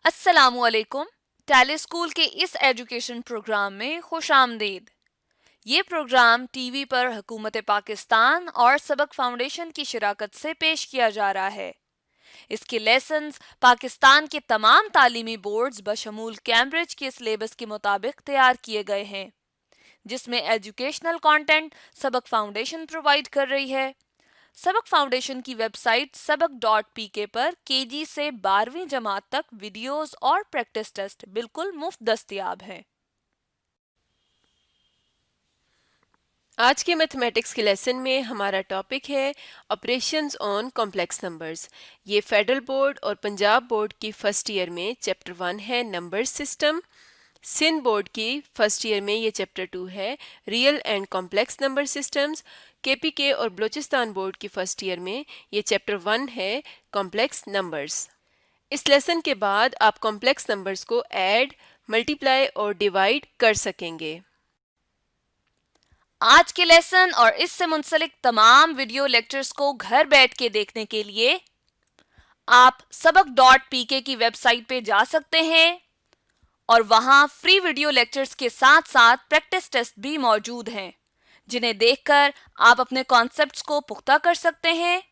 अस्सलामुअलैकुम। Tally school के इस एजुकेशन प्रोग्राम में खुश आमदीद। ये प्रोग्राम टीवी पर हुकूमत पाकिस्तान और सबक फाउंडेशन की शिराकत से पेश किया जा रहा है। इसके लेसन्स पाकिस्तान के तमाम तालीमी बोर्ड्स बशमूल कैम्ब्रिज के सिलेबस के मुताबिक तैयार किए गए हैं, जिसमें एजुकेशनल कंटेंट सबक फाउंडेशन प्रोवाइड कर रही है। सबक फाउंडेशन की वेबसाइट सबक.pk पर केजी से 12वीं जमात तक वीडियोस और प्रैक्टिस टेस्ट बिल्कुल मुफ्त दस्तयाब हैं। आज के मैथमेटिक्स के लेसन में हमारा टॉपिक है ऑपरेशंस ऑन कॉम्प्लेक्स नंबर्स। ये फेडरल बोर्ड और पंजाब बोर्ड की फर्स्ट ईयर में चैप्टर 1 है नंबर सिस्टम। सिंध बोर्ड की फर्स्ट ईयर में ये चैप्टर 2 है real and complex number systems. KPK और बलूचिस्तान बोर्ड की फर्स्ट ईयर में ये चैप्टर 1 है कॉम्प्लेक्स नंबर्स। इस लेसन के बाद आप कॉम्प्लेक्स नंबर्स को ऐड, मल्टीप्लाई और डिवाइड कर सकेंगे। आज के लेसन और इससे मुंसलिक तमाम वीडियो लेक्चर्स को घर बैठ के देखने के लिए आप सबक.pk की वेबसाइट पे जा सकते हैं और वहां फ्री वीडियो लेक्चर्स के साथ साथ प्रैक्टिस टेस्ट भी मौजूद हैं, जिन्हें देखकर आप अपने कॉन्सेप्ट्स को पुख्ता कर सकते हैं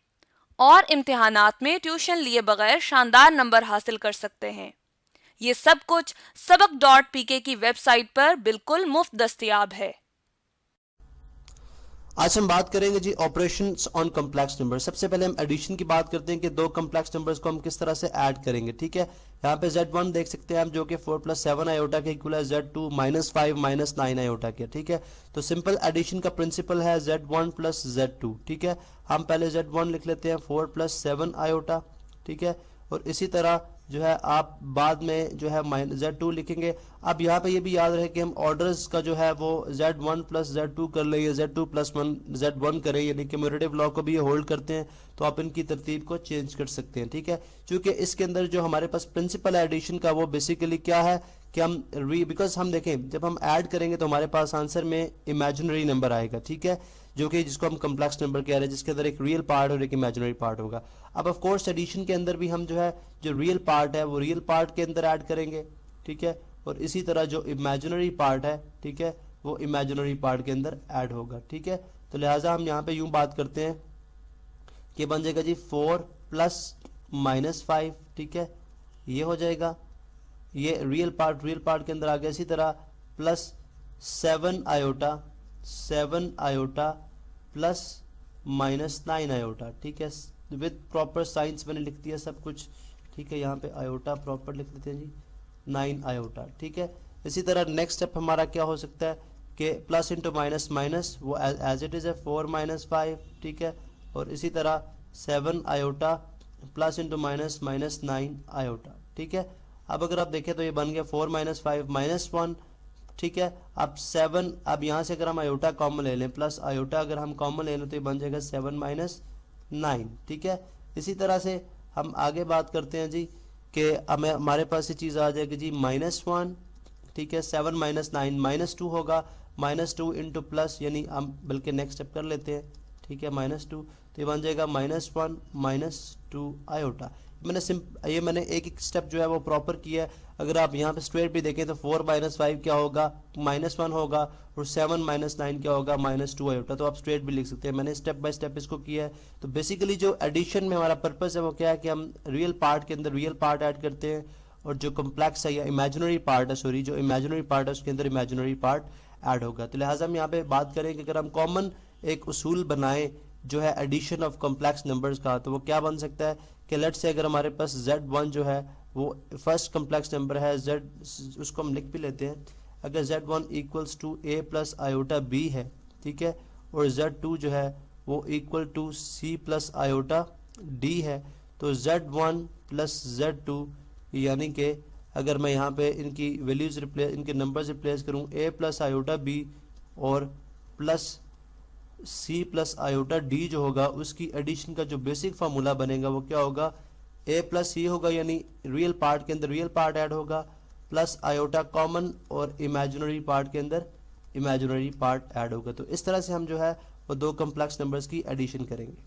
और इम्तिहानात में ट्यूशन लिए बगैर शानदार नंबर हासिल कर सकते हैं। ये सब कुछ सबक.pk की वेबसाइट पर बिल्कुल मुफ्त दस्तयाब है। आज हम बात करेंगे जी ऑपरेशंस ऑन कॉम्प्लेक्स नंबर। सबसे पहले हम एडिशन की बात करते हैं कि दो कॉम्प्लेक्स नंबर्स को हम किस तरह से ऐड करेंगे। ठीक है, यहाँ पे Z1 देख सकते हैं हम, जो कि 4 + 7 आयोटा के इक्वल है Z2 -5 - 9 आयोटा के। ठीक है, तो सिंपल एडिशन का प्रिंसिपल है Z1 + Z2। ठीक है, हम पहले Z1 लिख लेते हैं 4 + 7 आयोटा। ठीक है, और इसी तरह जो है आप बाद में जो है Z2 लिखेंगे। अब यहाँ पे ये भी याद रहे कि हम ऑर्डर्स का जो है वो Z1 + Z2 कर लें या Z2 + 1 Z1 करें, यानी कम्यूटेटिव लॉ को भी ये होल्ड करते हैं, तो आप इनकी तरतीब को चेंज कर सकते हैं। ठीक है, क्योंकि इसके अंदर जो हमारे पास प्रिंसिपल एडिशन का वो बेसिकली क्या है कि हम बिकॉज हम देखें जब हम ऐड करेंगे तो हमारे पास आंसर में इमेजिनरी नंबर आएगा। ठीक है, जो कि जिसको हम कॉम्प्लेक्स नंबर कह रहे हैं, जिसके अंदर एक रियल पार्ट और एक इमेजिनरी पार्ट होगा। अब ऑफ कोर्स एडिशन के अंदर भी हम जो है जो रियल पार्ट है वो रियल पार्ट के अंदर ऐड करेंगे। ठीक है, और इसी तरह जो इमेजिनरी पार्ट है, ठीक है, वो इमेजिनरी पार्ट के अंदर ऐड होगा। ठीक है, तो लिहाजा हम यहाँ पे यूं बात करते हैं कि बन जाएगा जी 4 + -5। ठीक है, ये हो जाएगा, ये रियल पार्ट के अंदर आ गया। इसी तरह प्लस 7 आयोटा प्लस -9 आयोटा। ठीक है, विद प्रॉपर साइंस मैंने लिख दिया सब कुछ। ठीक है, यहाँ पे आयोटा प्रॉपर लिख देते हैं जी, 9 आयोटा। ठीक है, इसी तरह नेक्स्ट स्टेप हमारा क्या हो सकता है कि प्लस इंटू माइनस माइनस वो एज इट इज़ है 4 - 5। ठीक है, और इसी तरह 7 iota plus into minus -9 iota. ठीक है, अब अगर आप देखें तो ये बन गया 4 - 5 -1। ठीक है, अब 7, अब यहाँ से अगर हम आयोटा कॉमन ले लें, प्लस आयोटा अगर हम कॉमन ले लें तो ये बन जाएगा 7 - 9। ठीक है, इसी तरह से हम आगे बात करते हैं जी कि हमें हमारे पास ये चीज़ आ जाएगी जी -1। ठीक है, 7 - 9 -2 होगा, -2 इंटू प्लस, यानी हम बल्कि नेक्स्ट स्टेप कर लेते हैं। ठीक है, -2, तो ये बन जाएगा -1 -2 आयोटा। ये मैंने एक स्टेप जो है वो प्रॉपर किया है। अगर आप यहाँ पे स्ट्रेट भी देखें तो 4 - 5 क्या होगा, -1 होगा, और 7 - 9 क्या होगा, -2 आयोटा। तो आप स्ट्रेट भी लिख सकते हैं, मैंने स्टेप बाय स्टेप इसको किया है। तो बेसिकली जो एडिशन में हमारा पर्पस है वो क्या है कि हम रियल पार्ट के अंदर रियल पार्ट ऐड करते हैं, और जो कॉम्प्लेक्स है या इमेजिनरी पार्ट है, सॉरी, जो इमेजिनरी पार्ट है उसके अंदर इमेजिनरी पार्ट ऐड होगा। तो लिहाजा हम यहाँ पे बात करें कि अगर हम कॉमन एक उसूल बनाएं जो है एडिशन ऑफ कॉम्प्लेक्स नंबर्स का, तो वो क्या बन सकता है कि लेट्स से अगर हमारे पास Z1 जो है वो फर्स्ट कॉम्प्लेक्स नंबर है Z, उसको हम लिख भी लेते हैं। अगर Z1 = A + आयोटा B है, ठीक है, और Z2 जो है वो = C + आयोटा D है, तो Z1 + Z2 यानी कि अगर मैं यहाँ पे इनकी वैल्यूज रिप्लेस, इनके नंबर्स रिप्लेस करूँ, A + आयोटा B और प्लस C + आयोटा D जो होगा, उसकी एडिशन का जो बेसिक फार्मूला बनेगा वो क्या होगा, A + C होगा, यानी रियल पार्ट के अंदर रियल पार्ट ऐड होगा, प्लस आयोटा कॉमन, और इमेजिनरी पार्ट के अंदर इमेजिनरी पार्ट ऐड होगा। तो इस तरह से हम जो है वो दो कॉम्प्लेक्स नंबर्स की एडिशन करेंगे।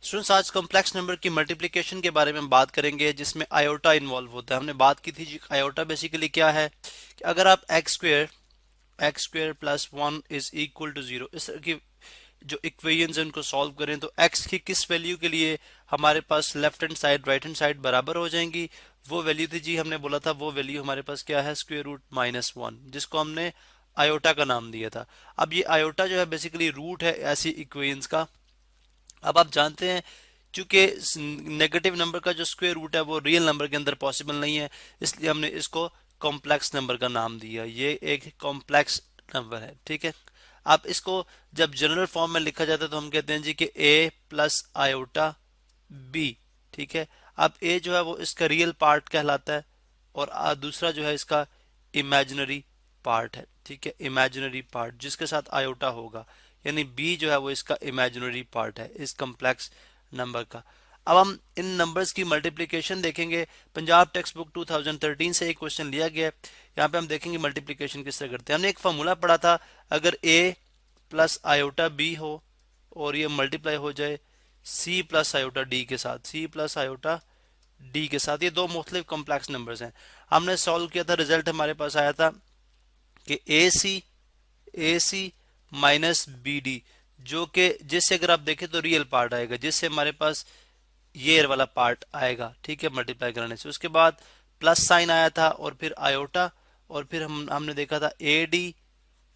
स्टूडेंट्स आज कॉम्प्लेक्स नंबर की मल्टीप्लिकेशन के बारे में बात करेंगे जिसमें आयोटा इन्वॉल्व होता है। हमने बात की थी जी आयोटा बेसिकली क्या है कि अगर आप x square plus 1 is equal to 0 इस तरह की जो इक्वेशंस हैं उनको सॉल्व करें तो एक्स की किस वैल्यू के लिए हमारे पास left hand side right hand side बराबर हो जाएंगी, वो वैल्यू थी जी, हमने बोला था वो वैल्यू हमारे पास क्या है, स्क्वायर रूट माइनस 1, जिसको हमने आयोटा का नाम दिया था। अब ये आयोटा जो है बेसिकली रूट है ऐसी इक्वेशंस का। अब आप जानते हैं चूंकि नेगेटिव नंबर का जो स्क्वायर रूट है वो रियल नंबर के अंदर पॉसिबल नहीं है, इसलिए हमने इसको कॉम्प्लेक्स नंबर का नाम दिया। ये एक कॉम्प्लेक्स नंबर है, ठीक है। अब इसको जब जनरल फॉर्म में लिखा जाता है तो हम कहते हैं जी कि a प्लस आयोटा b, ठीक है। अब a जो है वो इसका रियल पार्ट कहलाता है और दूसरा जो है इसका इमेजिनरी पार्ट है, ठीक है, इमेजिनरी पार्ट जिसके साथ आयोटा होगा, यानी b जो है वो इसका इमेजिनरी पार्ट है इस कॉम्प्लेक्स नंबर का। अब हम इन नंबर्स की मल्टीप्लिकेशन देखेंगे। पंजाब टेक्स्ट बुक 2013 से एक क्वेश्चन लिया गया है, यहाँ पे हम देखेंगे मल्टीप्लिकेशन किस तरह करते हैं। हमने एक फार्मूला पढ़ा था, अगर a प्लस आयोटा b हो और ये मल्टीप्लाई हो जाए c प्लस आयोटा d के साथ, c प्लस आयोटा d के साथ, ये दो मुख्तलिफ कॉम्प्लेक्स नंबर्स हैं। हमने सॉल्व किया था, रिजल्ट हमारे पास आया था कि ए सी माइनस बी डी, जो कि जिससे अगर आप देखें तो रियल पार्ट आएगा, जिससे हमारे पास ये वाला पार्ट आएगा, ठीक है, मल्टीप्लाई करने से। उसके बाद प्लस साइन आया था और फिर आयोटा और फिर हमने देखा था ए डी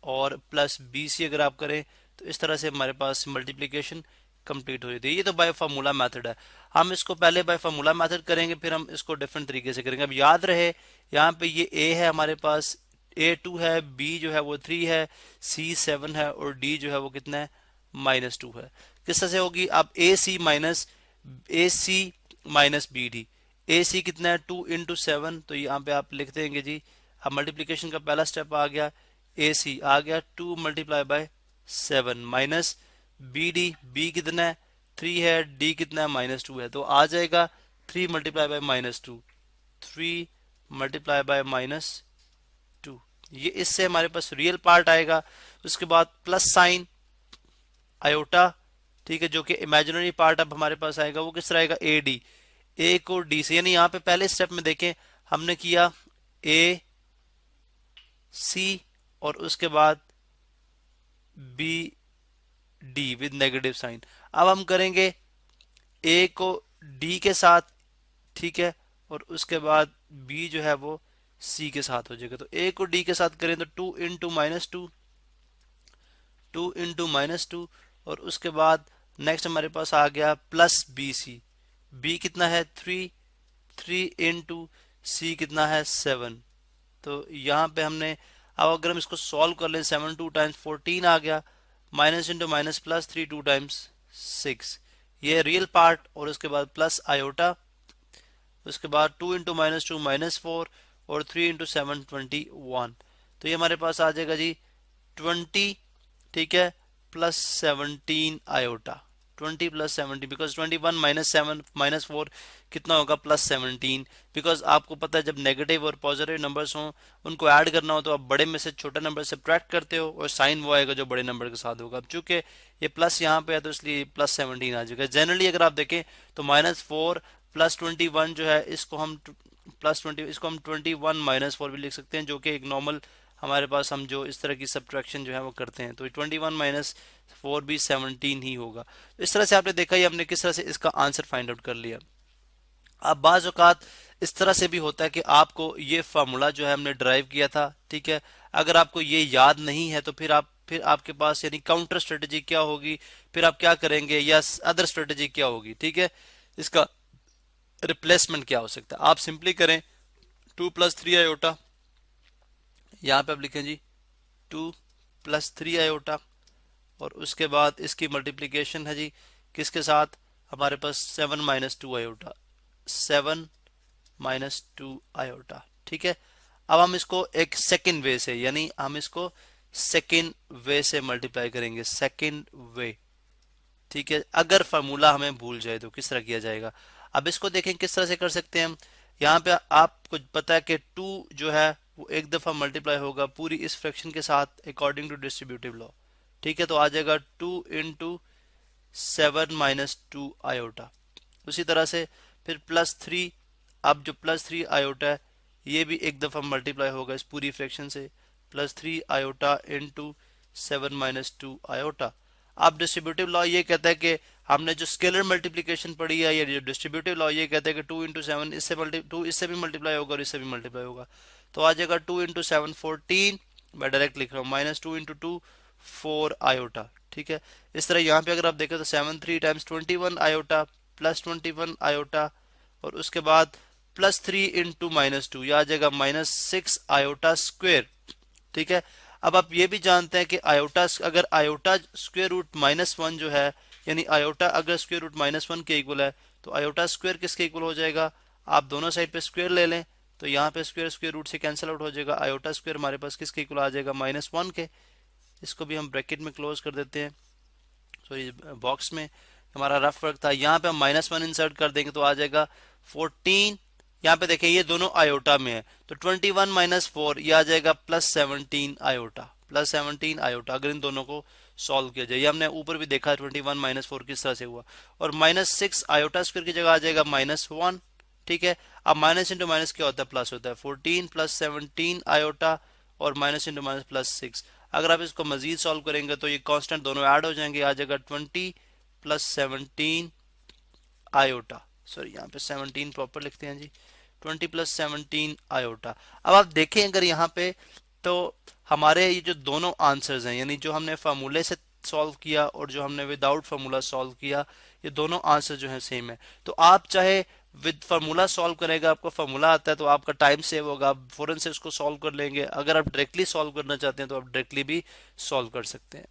और प्लस बी सी अगर आप करें तो इस तरह से हमारे पास मल्टीप्लिकेशन कंप्लीट हो जाती है। ये तो बाय फार्मूला मेथड है। हम इसको पहले बाय फार्मूला मेथड करेंगे, फिर हम इसको डिफरेंट तरीके से करेंगे। अब याद रहे यहाँ पे ये ए है हमारे पास, ए 2 है, बी जो है वो 3 है, सी 7 है और डी जो है वो कितना है, -2 है। किस तरह से होगी, आप ए सी माइनस बी डी, ए सी कितना है 2 इंटू 7, तो यहाँ पे आप लिख देंगे जी, अब मल्टीप्लिकेशन का पहला स्टेप आ गया, ए सी आ गया 2 multiply by 7 minus B D, B कितना है 3 है, डी कितना है -2 है, तो आ जाएगा 3 मल्टीप्लाई बाय -2, 3 मल्टीप्लाई बाय -2, ये इससे हमारे पास रियल पार्ट आएगा। उसके बाद प्लस साइन आयोटा, ठीक है, जो कि इमेजिनरी पार्ट अब हमारे पास आएगा, वो किस तरह आएगा, ए डी, ए को डी से, यानी यहाँ पे पहले स्टेप में देखें हमने किया ए सी और उसके बाद B D with negative sign. अब हम करेंगे ए को डी के साथ, ठीक है, और उसके बाद बी जो है वो सी के साथ हो जाएगा। तो ए को डी के साथ करें तो 2 इंटू -2, 2 इंटू -2 और उसके बाद नेक्स्ट हमारे पास आ गया प्लस बी सी, बी कितना है 3, 3 इंटू सी कितना है 7। तो यहाँ पे हमने, अब अगर हम इसको सॉल्व कर लें, 7 2 टाइम्स 14 आ गया, minus into minus plus 3 2 times 6, ये रियल पार्ट, और उसके बाद प्लस आयोटा, उसके बाद 2 इंटू -2 -4 और 3 इंटू 7 21, तो ये हमारे पास आ जाएगा जी 20, ठीक है, प्लस 17 आयोटा, 20 प्लस 17, बिकॉज 21 -7 -4 कितना होगा, +17, बिकॉज आपको पता है जब नेगेटिव और पॉजिटिव नंबर्स हों उनको ऐड करना हो तो आप बड़े में से छोटा नंबर सब्ट्रैक्ट करते हो और साइन वो आएगा जो बड़े नंबर के साथ होगा। अब चूंकि ये प्लस यहाँ पे है तो इसलिए +17 आ जाएगा। जनरली अगर आप देखें तो -4 प्लस 21 जो है इसको हम +20, इसको हम 21 -4 भी लिख सकते हैं, जो कि एक नॉर्मल हमारे पास हम जो इस तरह की सब्ट्रैक्शन जो है वो करते हैं, तो 21 -4 भी 17 ही होगा। तो इस तरह से आपने देखा ही हमने किस तरह से इसका आंसर फाइंड आउट कर लिया। अब बाज़ औक़ात इस तरह से भी होता है कि आपको ये फार्मूला जो है हमने ड्राइव किया था, ठीक है, अगर आपको ये याद नहीं है तो फिर आपके पास यानी काउंटर स्ट्रेटजी क्या होगी, फिर आप क्या करेंगे, या अदर स्ट्रेटजी क्या होगी, ठीक है, इसका रिप्लेसमेंट क्या हो सकता है। आप सिंपली करें 2 + 3 आयोटा, यहाँ पे आप लिखें जी 2 + 3 आयोटा और उसके बाद इसकी मल्टीप्लिकेशन है जी किसके साथ, हमारे पास 7 - 2 आयोटा, 7 - 2 आयोटा, ठीक है। अब हम इसको एक सेकेंड वे से, यानी हम इसको सेकेंड वे से मल्टीप्लाई करेंगे, सेकेंड वे, ठीक है। अगर फार्मूला हमें भूल जाए तो किस तरह किया जाएगा। अब इसको देखें किस तरह से कर सकते हैं हम। यहाँ पे आपको पता है कि 2 जो है वो एक दफा मल्टीप्लाई होगा पूरी इस फ्रैक्शन के साथ अकॉर्डिंग टू डिस्ट्रीब्यूटिव लॉ, ठीक है, तो आ जाएगा 2 इंटू 7 माइनस 2 आयोटा। उसी तरह से फिर +3, अब जो +3 आयोटा है ये भी एक दफ़ा मल्टीप्लाई होगा इस पूरी फ्रैक्शन से, +3 आयोटा इंटू 7 माइनस 2 आयोटा। अब डिस्ट्रीब्यूटिव लॉ ये कहता है कि हमने जो स्केलर मल्टीप्लिकेशन पढ़ी है, ये जो डिस्ट्रीब्यूटिव लॉ ये कहता है कि 2 इंटू 7 2 इससे भी मल्टीप्लाई होगा और इससे भी मल्टीप्लाई होगा, तो आ जाएगा 2 इंटू 7 14, मैं डायरेक्ट लिख रहा हूँ, -2 इंटू 2 4 आयोटा। ठीक है, इस तरह यहाँ पे अगर आप देखें तो 7 3 टाइम्स 21 आयोटा प्लस 21 आयोटा, और उसके बाद +3 इंटू -2, यह आ जाएगा -6 आयोटा स्क्वेयर। ठीक है, अब आप ये भी जानते हैं कि आयोटा, अगर आयोटा स्क्वेयर रूट -1 जो है, यानी आयोटा अगर स्क्वेयर रूट -1 के इक्वल है तो आयोटा स्क्वेयर किसके इक्वल हो जाएगा, आप दोनों साइड पे स्क्वेयर ले लें तो यहाँ पे स्क्वेयर स्क्वेयर रूट से कैंसिल आउट हो जाएगा, आयोटा स्क्वेयर हमारे पास किसके इक्वल आ जाएगा, -1 के। इसको भी हम ब्रैकेट में क्लोज कर देते हैं, सॉरी बॉक्स में, हमारा रफ वर्क था, यहाँ पे हम -1 इंसर्ट कर देंगे तो आ जाएगा 14। यहाँ पे देखें ये दोनों आयोटा में है तो 21 माइनस 4 ये आ जाएगा +17 आयोटा, +17 आयोटा अगर इन दोनों को सॉल्व किया जाए। ये हमने ऊपर भी देखा 21 माइनस 4 किस तरह से हुआ, और -6 आयोटा स्क्वायर की जगह आ जाएगा -1। ठीक है, अब माइनस इंटू माइनस क्या होता है, प्लस होता है, 14 + 17 आयोटा और माइनस इंटू माइनस +6। अगर आप इसको मजीद सॉल्व करेंगे तो ये कांस्टेंट दोनों ऐड हो जाएंगे, आ जाएगा 20 + 17 आयोटा, सॉरी यहाँ पे 17 प्रॉपर लिखते हैं जी, 20 + 17 आयोटा। अब आप देखें अगर यहाँ पे तो हमारे ये जो दोनों आंसर्स हैं, यानी जो हमने फार्मूले से सॉल्व किया और जो हमने विदाउट फार्मूला सॉल्व किया, ये दोनों आंसर जो है सेम है। तो आप चाहे विद फार्मूला सॉल्व करेगा, आपको फार्मूला आता है तो आपका टाइम सेव होगा, आप फौरन से इसको सॉल्व कर लेंगे। अगर आप डायरेक्टली सॉल्व करना चाहते हैं तो आप डायरेक्टली भी सॉल्व कर सकते हैं।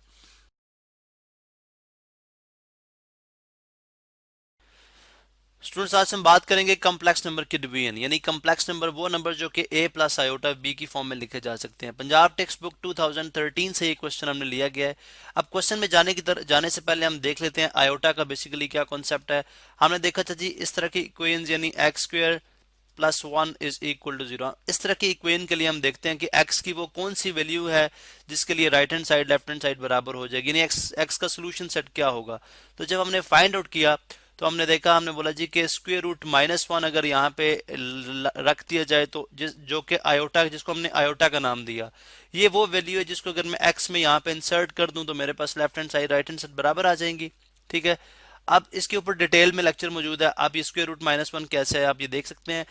स्टूडेंट्स आज हम बात करेंगे कम्प्लेक्स नंबर की डिवीजन, यानी कम्प्लेक्स नंबर वो नंबर जो कि a + आयोटा b की फॉर्म में लिखे जा सकते हैं। पंजाब टेक्स्ट बुक 2013 से ये क्वेश्चन हमने लिया गया है। अब क्वेश्चन में जाने से पहले हम देख लेते हैं आयोटा का बेसिकली क्या कॉन्सेप्ट है। हमने देखा था जी इस तरह की इक्वेशंस, यानी x² + 1 = 0। इस तरह की इक्वेशन के लिए हम देखते हैं कि x की वो कौन सी वैल्यू है जिसके लिए right hand side left hand side बराबर हो जाएगी, यानी x का सोल्यूशन सेट क्या होगा। तो जब हमने फाइंड आउट किया तो हमने देखा, हमने बोला जी कि स्क्वायर रूट -1 अगर यहाँ पे रख दिया जाए तो जो कि आयोटा, जिसको हमने आयोटा का नाम दिया, ये वो वैल्यू है जिसको अगर मैं x में यहाँ पे इंसर्ट कर दूं तो मेरे पास left hand side right hand side बराबर आ जाएंगी। ठीक है, अब इसके ऊपर डिटेल में लेक्चर मौजूद है, आप ये स्क्वायर रूट -1 कैसे है आप ये देख सकते हैं।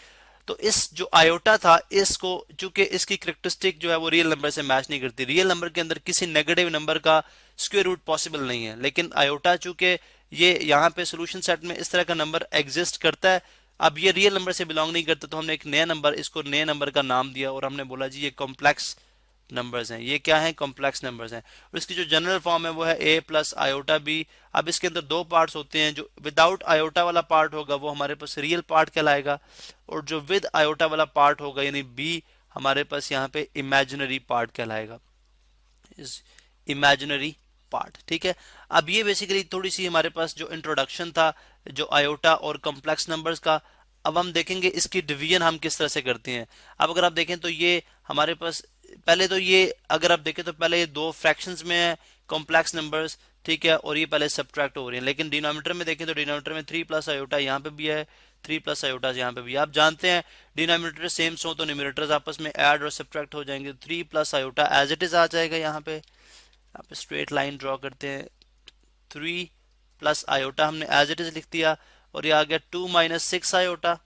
तो इस जो आयोटा था, इसको चूंकि इसकी करेक्टरिस्टिक जो है वो रियल नंबर से मैच नहीं करती, रियल नंबर के अंदर किसी नेगेटिव नंबर का स्क्वायर रूट पॉसिबल नहीं है, लेकिन आयोटा चूंकि ये यहाँ पे सोल्यूशन सेट में इस तरह का नंबर एग्जिस्ट करता है, अब ये रियल नंबर से बिलोंग नहीं करता, तो हमने एक नया नंबर, इसको नए नंबर का नाम दिया और हमने बोला जी ये कॉम्प्लेक्स नंबर्स हैं। ये क्या है, कॉम्प्लेक्स नंबर्स हैं। और इसकी जो जनरल फॉर्म है वो है a + आयोटा b। अब इसके अंदर दो पार्ट्स होते हैं, जो विदाउट आयोटा वाला पार्ट होगा वो हमारे पास रियल पार्ट कहलाएगा, और जो विद आयोटा वाला पार्ट होगा यानी b हमारे पास यहाँ पे इमेजिनरी पार्ट कहलाएगा, इमेजिनरी पार्ट। ठीक है, अब ये बेसिकली थोड़ी सी हमारे पास जो इंट्रोडक्शन था जो आयोटा और कॉम्प्लेक्स नंबर्स का। अब हम देखेंगे इसकी डिवीजन हम किस तरह से करते हैं। अब अगर आप देखें तो ये हमारे पास पहले तो ये अगर आप देखें तो पहले ये दो फ्रैक्शंस में है कॉम्प्लेक्स नंबर्स, ठीक है, और ये पहले सब्ट्रैक्ट हो रही हैं, लेकिन डिनोमिनेटर में देखें तो डिनोमिनेटर में 3 + आयोटा यहाँ पे भी है, 3 + आयोटा यहाँ पे भी। आप जानते हैं डिनोमिनेटर सेम हो तो न्यूमरेटर्स आपस में ऐड और सब्ट्रैक्ट हो जाएंगे, 3 + आयोटा एज इट इज आ जाएगा। यहाँ पे आप स्ट्रेट लाइन ड्रॉ करते हैं, 3 + आयोटा हमने एज इट इज लिख दिया, और ये आ गया 2 - 6 आयोटा।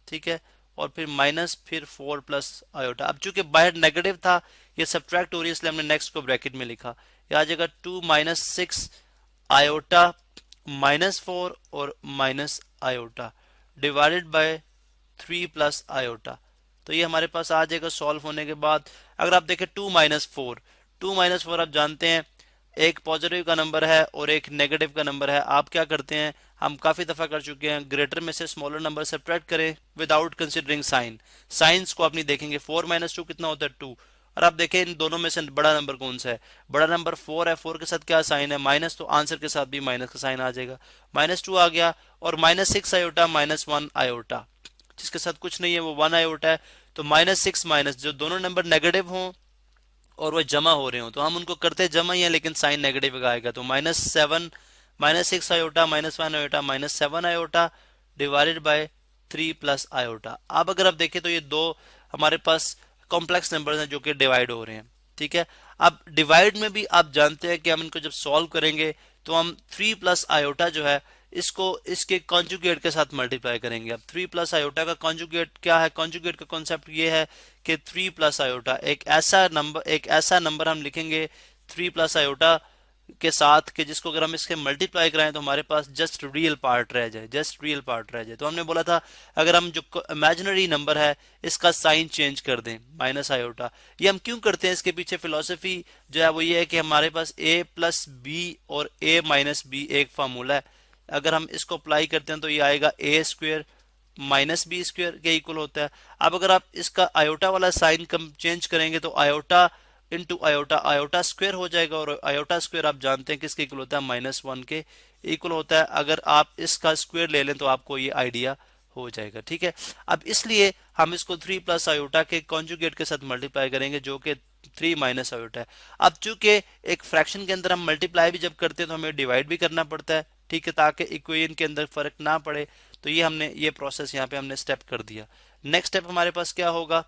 ठीक है, और फिर माइनस फिर 4 + आयोटा। अब चूंकि बाहर नेगेटिव था ये सब्ट्रैक्ट हो रही है इसलिए हमने नेक्स्ट को ब्रैकेट में लिखा, ये आ जाएगा 2 - 6 आयोटा -4 और minus iota divided by 3 + iota. तो ये हमारे पास आ जाएगा सॉल्व होने के बाद। अगर आप देखें 2 - 4, 2 - 4 आप जानते हैं एक पॉजिटिव का नंबर है और एक नेगेटिव का नंबर है। आप क्या करते हैं, हम काफी दफा कर चुके हैं, ग्रेटर में से स्मॉलर नंबर सब्ट्रैक्ट करें विदाउट कंसीडरिंग साइन। साइंस को अपनी देखेंगे, 4 - 2 कितना होता है 2, और आप देखें इन दोनों में से बड़ा नंबर कौन सा है, बड़ा नंबर 4 है, 4 के साथ क्या साइन है माइनस, तो आंसर के साथ भी माइनस का साइन आ जाएगा, -2 आ गया, और -6 आयोटा -1 आयोटा जिसके साथ कुछ नहीं है वो 1 आयोटा है। तो -6 माइनस, जो दोनों नंबर नेगेटिव हों और वो जमा हो रहे हो तो हम उनको करते जमा ही है लेकिन साइन नेगेटिव आएगा, तो -7 -6 iota, -1 iota, -7 iota divided by 3 plus iota. अब अगर आप देखें तो ये दो हमारे पास कॉम्प्लेक्स नंबर्स हैं जो कि डिवाइड हो रहे हैं, ठीक है। अब डिवाइड में भी आप जानते हैं कि हम इनको जब सॉल्व करेंगे तो हम 3 प्लस आयोटा जो है इसको इसके कॉन्जुगेट के साथ मल्टीप्लाई करेंगे। अब 3 प्लस आयोटा का कॉन्जुगेट क्या है? कॉन्जुगेट का कॉन्सेप्ट ये है कि 3 प्लस आयोटा एक ऐसा नंबर हम लिखेंगे 3 प्लस आयोटा के साथ कि जिसको अगर हम इसके मल्टीप्लाई कराएं तो हमारे पास जस्ट रियल पार्ट रह जाए, जस्ट रियल पार्ट रह जाए। तो हमने बोला था अगर हम जो इमेजिनरी नंबर है इसका साइन चेंज कर दें माइनस आयोटा। ये हम क्यों करते हैं? इसके पीछे फिलॉसफी जो है वो ये है कि हमारे पास a प्लस बी और a माइनस बी एक फार्मूला है। अगर हम इसको अप्लाई करते हैं तो ये आएगा a square minus B square के इक्वल होता है। अब अगर आप इसका आयोटा वाला साइन कम चेंज करेंगे तो iota into iota iota square हो जाएगा, और आयोटा स्क्वेयर आप जानते हैं किसके इक्वल होता है? -1 के इक्वल होता है। अगर आप इसका स्क्वेयर ले लें तो आपको ये आइडिया हो जाएगा, ठीक है। अब इसलिए हम इसको 3 प्लस आयोटा के कॉन्जुगेट के साथ मल्टीप्लाई करेंगे जो कि 3 माइनस आयोटा है। अब चूंकि एक फ्रैक्शन के अंदर हम मल्टीप्लाई भी जब करते हैं तो हमें डिवाइड भी करना पड़ता है, ठीक है, ताकि इक्वेशन के अंदर फर्क ना पड़े। तो ये हमने ये प्रोसेस यहाँ पे हमने स्टेप कर दिया। नेक्स्ट स्टेप हमारे पास क्या होगा?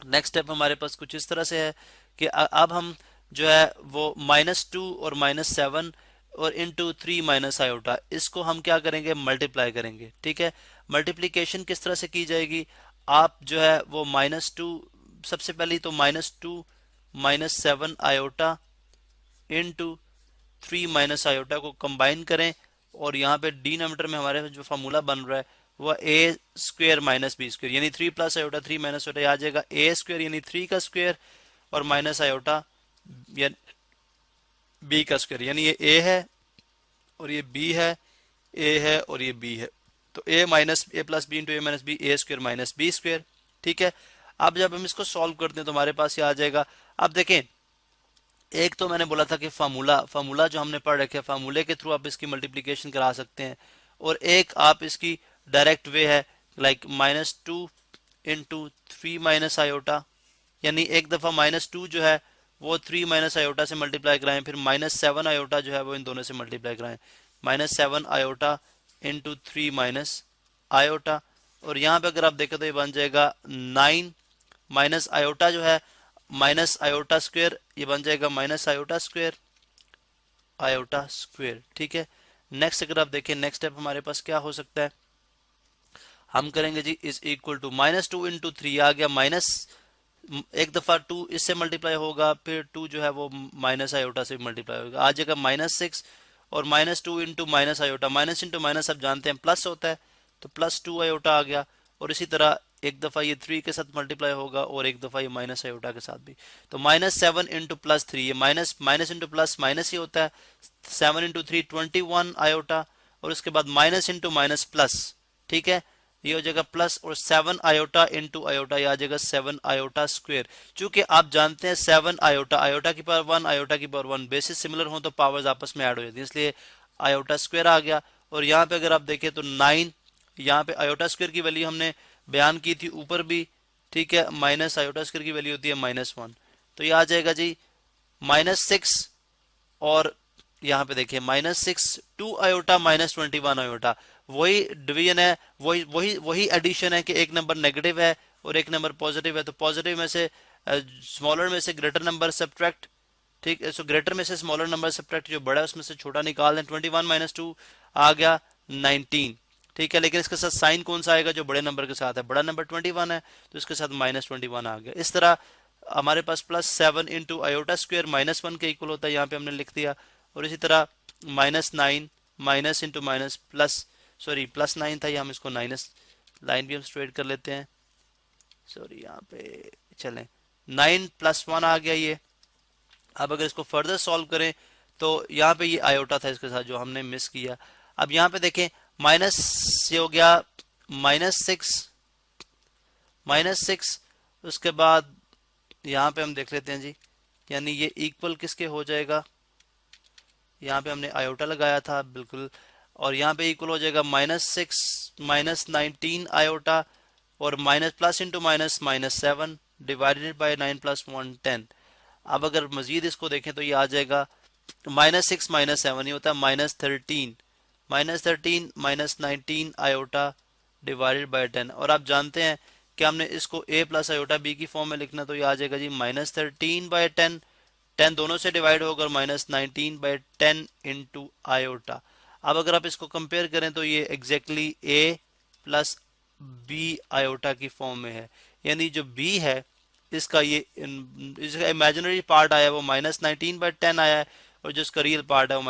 नेक्स्ट स्टेप हमारे पास कुछ इस तरह से है कि अब हम जो है वो -2 और -7 और इंटू 3 माइनस आयोटा इसको हम क्या करेंगे? मल्टीप्लाई करेंगे, ठीक है। मल्टीप्लीकेशन किस तरह से की जाएगी? आप जो है वो -2 सबसे पहले तो -2 -7 आयोटा इंटू 3 माइनस आयोटा को कंबाइन करें, और यहाँ पे डिनोमिनेटर में हमारे जो फार्मूला बन रहा है वह a square minus B square यानी 3 प्लस आयोटा 3 माइनस आयोटा आ जाएगा a स्क्वेयर यानी 3 का स्क्वेयर और माइनस आयोटा b का स्क्वेयर यानी ये a है और ये b है, a है और ये b है। तो a minus a plus B into A minus B A square minus B square, ठीक है। अब जब हम इसको सॉल्व करते हैं तो हमारे पास ये आ जाएगा। अब देखें, एक तो मैंने बोला था कि फार्मूला जो हमने पढ़ रखे फार्मूले के थ्रू आप इसकी मल्टीप्लिकेशन करा सकते हैं, और एक आप इसकी डायरेक्ट वे है लाइक -2 इंटू 3 माइनस आयोटा, यानी एक दफा -2 जो है वो 3 माइनस आयोटा से मल्टीप्लाई कराएं, फिर -7 आयोटा जो है वो इन दोनों से मल्टीप्लाई कराएं, -7 आयोटा इंटू 3 माइनस आयोटा। और यहाँ पे अगर आप देखें तो ये बन जाएगा 9 माइनस आयोटा जो है माइनस आयोटा स्क्वेयर, ये बन जाएगा माइनस आयोटा स्क्वेयर, ठीक है। नेक्स्ट अगर आप देखें नेक्स्ट स्टेप हमारे पास क्या हो सकता है? हम करेंगे जी इज इक्वल टू -2 इंटू 3 आ गया माइनस, एक दफा 2 इससे मल्टीप्लाई होगा, फिर 2 जो है वो माइनस आयोटा से मल्टीप्लाई होगा, आ जाएगा -6 और -2 into minus iota, minus into minus आप जानते हैं प्लस होता है, तो +2 आयोटा आ गया। और इसी तरह एक दफा ये 3 के साथ मल्टीप्लाई होगा और एक दफा ये माइनस आयोटा के साथ भी, तो -7 इंटू +3 ये माइनस इंटू प्लस माइनस ही होता है, 7 इंटू 3 21 आयोटा, और उसके बाद माइनस इंटू माइनस प्लस, ठीक है, ये हो जाएगा प्लस, और 7 आयोटा इंटू आयोटा ये आ जाएगा 7 आयोटा स्क्वेयर। चूंकि आप जानते हैं 7 आयोटा आयोटा की पावर 1 आयोटा की पावर 1 बेसिस सिमिलर हो तो पावर्स आपस में ऐड हो जाती है, इसलिए आयोटा स्क्वेयर आ गया। और यहाँ पे अगर आप देखें तो 9, यहाँ पे आयोटा स्क्वेयर की वैल्यू हमने बयान की थी ऊपर भी, ठीक है, माइनस आयोटा स्क्वायर की वैल्यू होती है -1, तो ये आ जाएगा जी -6, और यहाँ पे देखिए -6 2 आयोटा -21 आयोटा, वही डिवीजन है, वही एडिशन है कि एक नंबर नेगेटिव है और एक नंबर पॉजिटिव है, तो पॉजिटिव में से स्मॉलर में से ग्रेटर नंबर सब्ट्रैक्ट, ठीक है, सो ग्रेटर में से स्मॉलर नंबर सब्ट्रैक्ट, जो बड़ा है उसमें से छोटा निकाल दें, 21 - 2 आ गया 19, ठीक है। लेकिन इसके साथ साइन कौन सा आएगा? जो बड़े नंबर के साथ है, बड़ा नंबर 21 है तो इसके साथ -21 आ गया। इस तरह हमारे पास +7 इंटू आयोटा स्क्वेयर -1 के इक्वल होता है, यहाँ पे हमने लिख दिया। और इसी तरह -9 minus into minus plus, sorry +9 था, ये हम इसको माइनस लाइन भी हम स्ट्रेट कर लेते हैं, सॉरी यहाँ पे चलें 9 + 1 आ गया ये। अब अगर इसको फर्दर सॉल्व करें तो यहाँ पे ये आयोटा था इसके साथ जो हमने मिस किया। अब यहाँ पे देखें माइनस से हो गया -6, उसके बाद यहाँ पे हम देख लेते हैं जी, यानी ये इक्वल किसके हो जाएगा? यहाँ पे हमने आयोटा लगाया था बिल्कुल, और यहाँ पे इक्वल हो जाएगा -6 -19 आयोटा और minus plus into minus -7 divided by 9 + 1 10। अब अगर मजीद इसको देखें तो ये आ जाएगा -6 -7 ये होता है -13, -13 -19 आयोटा डिवाइडेड बाय 10। और आप जानते हैं कि हमने इसको a प्लस आयोटा b की फॉर्म में लिखना, तो ये आ जाएगा जी -13/10, 10 दोनों से डिवाइड होकर -19/10 इंटू आयोटा। अब अगर आप इसको कंपेयर करें तो ये exactly a plus b iota की फॉर्म में है, यानी जो b है इसका इसका इमेजिनरी पार्ट आया वो -19/10 आया है, और जो इसका रियल पार्ट है वो